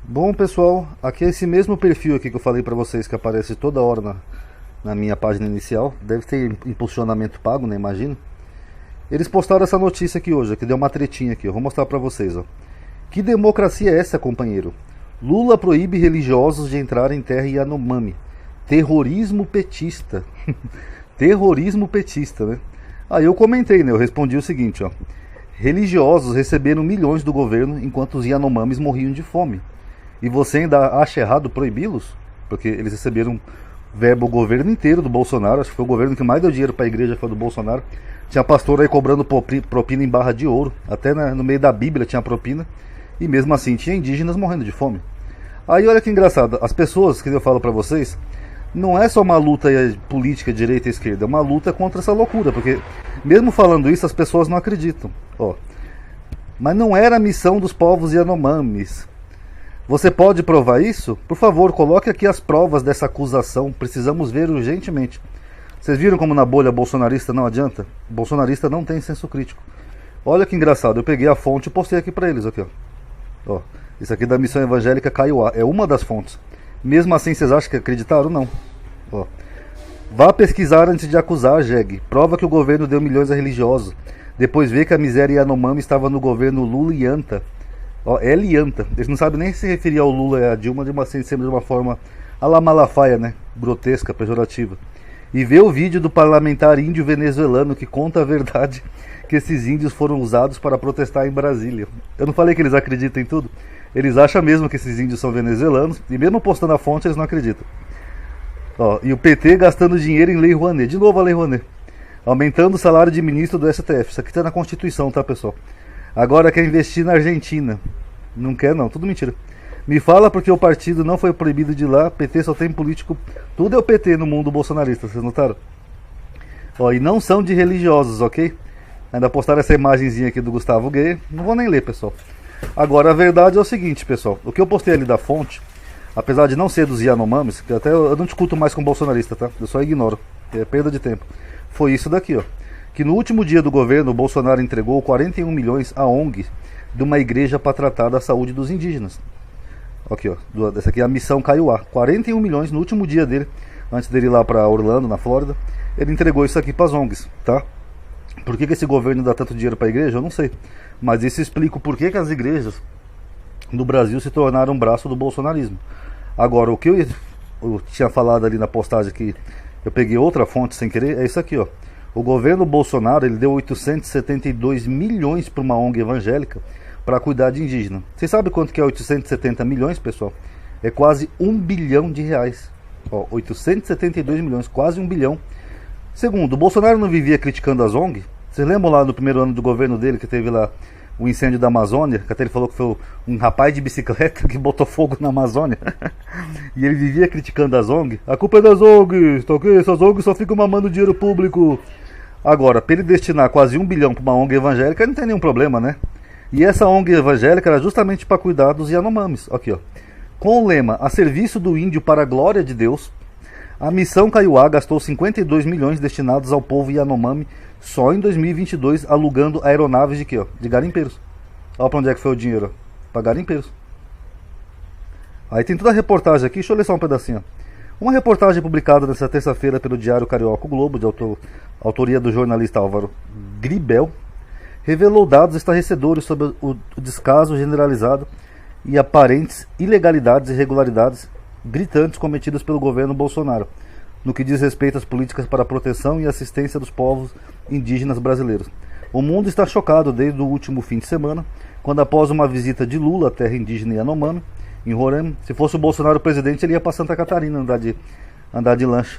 Bom, pessoal, aqui é esse mesmo perfil aqui que eu falei pra vocês que aparece toda hora na minha página inicial. Deve ter impulsionamento pago, né? Imagino. Eles postaram essa notícia aqui hoje, que deu uma tretinha aqui. Eu vou mostrar pra vocês, ó. Que democracia é essa, companheiro? Lula proíbe religiosos de entrar em terra Yanomami. Terrorismo petista. Terrorismo petista, né? Aí eu comentei, né? Eu respondi o seguinte, ó. Religiosos receberam milhões do governo enquanto os Yanomamis morriam de fome. E você ainda acha errado proibi-los? Porque eles receberam verba o governo inteiro do Bolsonaro. Acho que foi o governo que mais deu dinheiro para a igreja, foi do Bolsonaro. Tinha pastor aí cobrando propina em barra de ouro. Até no meio da Bíblia tinha propina. E mesmo assim tinha indígenas morrendo de fome. Aí olha que engraçado. As pessoas, que eu falo para vocês, não é só uma luta política direita e esquerda. É uma luta contra essa loucura. Porque mesmo falando isso, as pessoas não acreditam. Ó, mas não era a missão dos povos Yanomamis. Você pode provar isso? Por favor, coloque aqui as provas dessa acusação. Precisamos ver urgentemente. Vocês viram como na bolha bolsonarista não adianta? Bolsonarista não tem senso crítico. Olha que engraçado. Eu peguei a fonte e postei aqui pra eles. Aqui, ó. Isso aqui da Missão Evangélica Kaiowá. É uma das fontes. Mesmo assim, vocês acham que acreditaram? Não. Ó. Vá pesquisar antes de acusar, Jeg. Prova que o governo deu milhões a religiosos. Depois vê que a miséria Yanomami estava no governo Lula e Anta. Ó, Elianta. Eles não sabem nem se referir ao Lula e a Dilma sempre de uma forma a la Malafaia, né? Grotesca, pejorativa. E vê o vídeo do parlamentar índio venezuelano que conta a verdade que esses índios foram usados para protestar em Brasília. Eu não falei que eles acreditam em tudo? Eles acham mesmo que esses índios são venezuelanos e mesmo postando a fonte eles não acreditam. Ó, e o PT gastando dinheiro em Lei Rouanet. De novo a Lei Rouanet. Aumentando o salário de ministro do STF. Isso aqui está na Constituição, tá, pessoal? Agora quer investir na Argentina. Não quer não, tudo mentira. Me fala porque o partido não foi proibido de ir lá. PT só tem político. Tudo é o PT no mundo bolsonarista, vocês notaram? Ó, e não são de religiosos, ok? Ainda postaram essa imagenzinha aqui do Gustavo Gay. Não vou nem ler, pessoal. Agora a verdade é o seguinte, pessoal. O que eu postei ali da fonte, apesar de não ser dos Yanomamis, que até eu não discuto mais com bolsonarista, tá? Eu só ignoro. É perda de tempo. Foi isso daqui, ó. Que no último dia do governo, o Bolsonaro entregou 41 milhões à ONG de uma igreja para tratar da saúde dos indígenas. Aqui, ó, essa aqui é a Missão Kaiowá. 41 milhões no último dia dele, antes dele ir lá para Orlando, na Flórida. Ele entregou isso aqui para as ONGs, tá? Por que esse governo dá tanto dinheiro para a igreja? Eu não sei. Mas isso explica o porquê que as igrejas no Brasil se tornaram um braço do bolsonarismo. Agora, o que eu tinha falado ali na postagem que eu peguei outra fonte sem querer, é isso aqui, ó. O governo Bolsonaro ele deu 872 milhões para uma ONG evangélica para cuidar de indígena. Vocês sabem quanto que é 870 milhões, pessoal? É quase 1 bilhão de reais. Ó, 872 milhões, quase 1 bilhão. Segundo, o Bolsonaro não vivia criticando as ONG? Vocês lembram lá no primeiro ano do governo dele que teve lá o incêndio da Amazônia? Que até ele falou que foi um rapaz de bicicleta que botou fogo na Amazônia. E ele vivia criticando as ONG. A culpa é das ONGs, tá ok? Essas ONGs só ficam mamando dinheiro público. Agora, para ele destinar quase 1 bilhão para uma ONG evangélica, não tem nenhum problema, né? E essa ONG evangélica era justamente para cuidar dos Yanomamis. Aqui, ó. Com o lema, a serviço do índio para a glória de Deus, a Missão Kaiowá gastou 52 milhões destinados ao povo Yanomami só em 2022, alugando aeronaves de quê, ó? De garimpeiros. Olha para onde é que foi o dinheiro, ó. Para garimpeiros. Aí tem toda a reportagem aqui, deixa eu ler só um pedacinho, ó. Uma reportagem publicada nesta terça-feira pelo Diário Carioca o Globo, de autoria do jornalista Álvaro Gribel, revelou dados estarrecedores sobre o descaso generalizado e aparentes ilegalidades e irregularidades gritantes cometidas pelo governo Bolsonaro, no que diz respeito às políticas para a proteção e assistência dos povos indígenas brasileiros. O mundo está chocado desde o último fim de semana, quando após uma visita de Lula à terra indígena Yanomami, em Roraima, se fosse o Bolsonaro presidente, ele ia para Santa Catarina andar de lancha.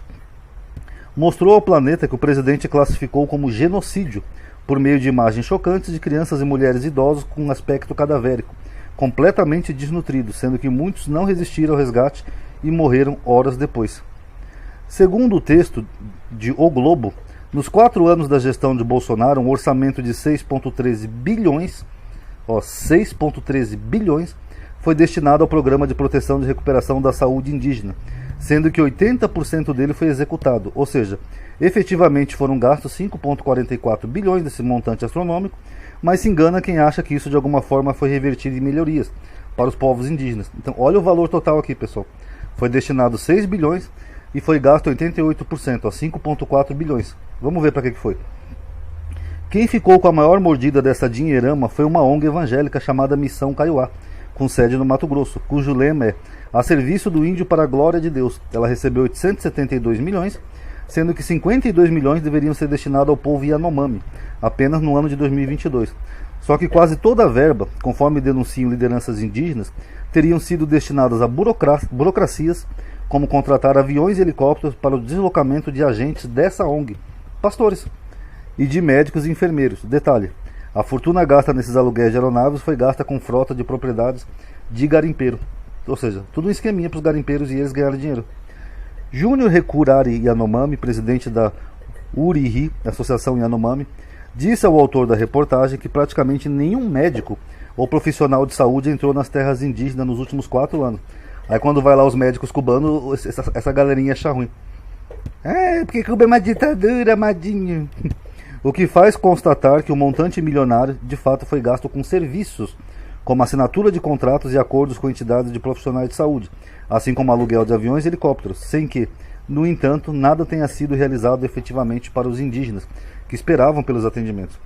Mostrou ao planeta que o presidente classificou como genocídio, por meio de imagens chocantes de crianças e mulheres idosos com um aspecto cadavérico, completamente desnutridos, sendo que muitos não resistiram ao resgate e morreram horas depois. Segundo o texto de O Globo, nos 4 anos da gestão de Bolsonaro, um orçamento de 6,13 bilhões, 6,13 bilhões, foi destinado ao Programa de Proteção e Recuperação da Saúde Indígena, sendo que 80% dele foi executado, ou seja, efetivamente foram gastos 5,44 bilhões desse montante astronômico, mas se engana quem acha que isso de alguma forma foi revertido em melhorias, para os povos indígenas. Então olha o valor total aqui, pessoal. Foi destinado 6 bilhões e foi gasto 88%, a 5,4 bilhões. Vamos ver para que foi. Quem ficou com a maior mordida dessa dinheirama foi uma ONG evangélica chamada Missão Kaiowá, com sede no Mato Grosso, cujo lema é "A serviço do índio para a glória de Deus". Ela recebeu 872 milhões, sendo que 52 milhões deveriam ser destinados ao povo Yanomami, apenas no ano de 2022. Só que quase toda a verba, conforme denunciam lideranças indígenas, teriam sido destinadas a burocracias, como contratar aviões e helicópteros para o deslocamento de agentes dessa ONG, pastores, e de médicos e enfermeiros. Detalhe, a fortuna gasta nesses aluguéis de aeronaves foi gasta com frota de propriedades de garimpeiro. Ou seja, tudo um esqueminha para os garimpeiros e eles ganharem dinheiro. Júnior Recurari Yanomami, presidente da URIRI, Associação Yanomami, disse ao autor da reportagem que praticamente nenhum médico ou profissional de saúde entrou nas terras indígenas nos últimos 4 anos. Aí quando vai lá os médicos cubanos, essa galerinha acha ruim. Porque Cuba é uma ditadura, amadinho. O que faz constatar que o montante milionário de fato foi gasto com serviços, como assinatura de contratos e acordos com entidades de profissionais de saúde, assim como aluguel de aviões e helicópteros, sem que, no entanto, nada tenha sido realizado efetivamente para os indígenas, que esperavam pelos atendimentos.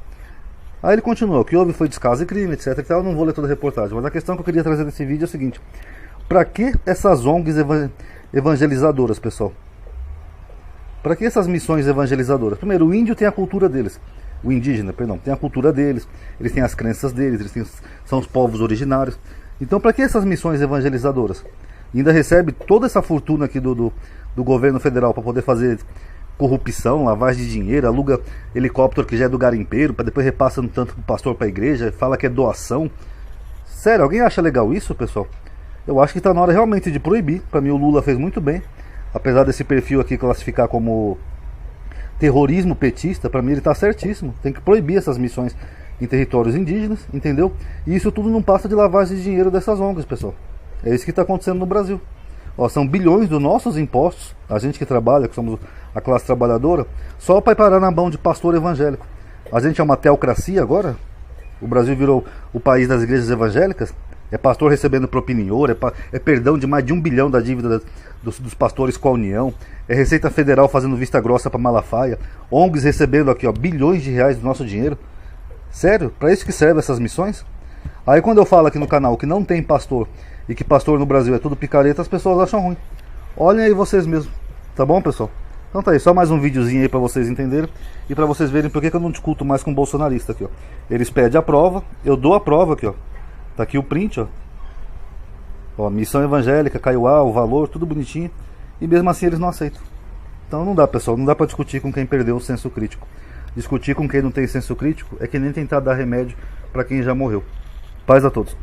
Aí ele continuou, o que houve foi descaso e crime, etc. E tal. Eu não vou ler toda a reportagem, mas a questão que eu queria trazer nesse vídeo é o seguinte: para que essas ONGs evangelizadoras, pessoal? Para que essas missões evangelizadoras? Primeiro, o índio tem a cultura deles. O indígena, perdão, tem a cultura deles, eles têm as crenças deles, são os povos originários. Então, para que essas missões evangelizadoras? E ainda recebe toda essa fortuna aqui do governo federal para poder fazer corrupção, lavagem de dinheiro, aluga helicóptero que já é do garimpeiro, para depois repassa no tanto pro pastor para a igreja, fala que é doação. Sério, alguém acha legal isso, pessoal? Eu acho que está na hora realmente de proibir. Para mim o Lula fez muito bem, apesar desse perfil aqui classificar como terrorismo petista, para mim ele está certíssimo. Tem que proibir essas missões em territórios indígenas, entendeu? E isso tudo não passa de lavagem de dinheiro dessas ONGs, pessoal. É isso que está acontecendo no Brasil. Ó, são bilhões dos nossos impostos, a gente que trabalha, que somos a classe trabalhadora, só para parar na mão de pastor evangélico. A gente é uma teocracia agora? O Brasil virou o país das igrejas evangélicas? É pastor recebendo propina em ouro, é perdão de mais de 1 bilhão da dívida dos pastores com a União, é Receita Federal fazendo vista grossa para Malafaia, ONGs recebendo aqui, ó, bilhões de reais do nosso dinheiro. Sério? Para isso que servem essas missões? Aí quando eu falo aqui no canal que não tem pastor e que pastor no Brasil é tudo picareta, as pessoas acham ruim. Olhem aí vocês mesmos, tá bom, pessoal? Então tá aí, só mais um videozinho aí pra vocês entenderem e pra vocês verem por que eu não discuto mais com bolsonarista aqui, ó. Eles pedem a prova, eu dou a prova aqui, ó. Tá aqui o print, ó. Ó, missão evangélica, Kaiowá, o valor, tudo bonitinho. E mesmo assim eles não aceitam. Então não dá, pessoal, não dá pra discutir com quem perdeu o senso crítico. Discutir com quem não tem senso crítico é que nem tentar dar remédio pra quem já morreu. Paz a todos.